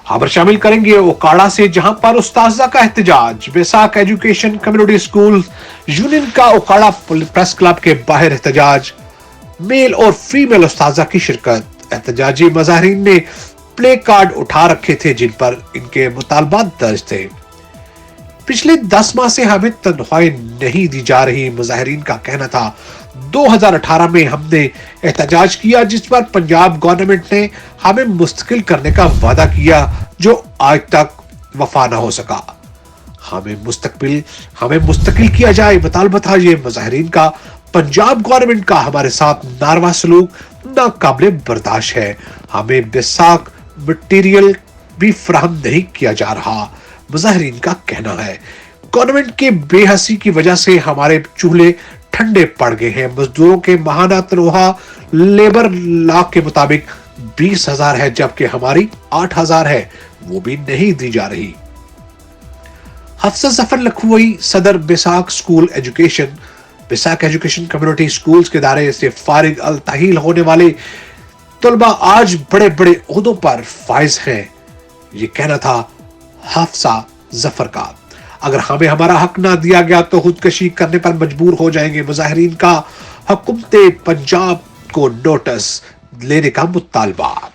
खबर शामिल करेंगे ओकाड़ा से, जहां पर उस्ताजा का एहतजाज। बैसाख एजुकेशन कम्युनिटी स्कूल यूनियन का ओकाड़ा प्रेस क्लब के बाहर एहतजाज। मेल और फीमेल उस्ताजा की शिरकत। एहतजाजी मुजाहिरीन ने प्ले कार्ड उठा रखे थे जिन पर इनके मुतालबात दर्ज थे। पिछले 10 माह से हमें तनख्वाहें नहीं दी जा रही, मुजाहिरीन का कहना था। 2018 में हमने एहतजाज किया, जिस पर पंजाब गवर्नमेंट ने हमें मुस्तकिल करने का वादा किया, जो आज तक वफा न हो सका। हमें मुस्तकिल किया जाए, मुतालबा था ये मुजाहिरीन का। पंजाब गवर्नमेंट का हमारे साथ नारवा सलूक नाकाबिले बर्दाश्त है। हमें बैसाख मटीरियल भी फराहम नहीं किया जा रहा, मुजाहिरीन का कहना है। गवर्नमेंट के बेहसी की वजह से हमारे चूल्हे ठंडे पड़ गए हैं। मजदूरों के माहाना तनख्वाह लेबर लॉ के मुताबिक 20,000 है, जबकि हमारी 8,000 है, वो भी नहीं दी जा रही। हफ्सा जफर लखोई सदर बैसाख एजुकेशन कम्युनिटी स्कूल्स के दायरे से फारिग अल तहील होने वाले तलबा आज बड़े बड़े ओहदों पर फाइज हैं, ये कहना था हफ्सा जफर का। अगर हमें हमारा हक ना दिया गया तो खुदकशी करने पर मजबूर हो जाएंगे। मुजाहिरीन का हुकूमत पंजाब को नोटिस लेने का मुतालबा।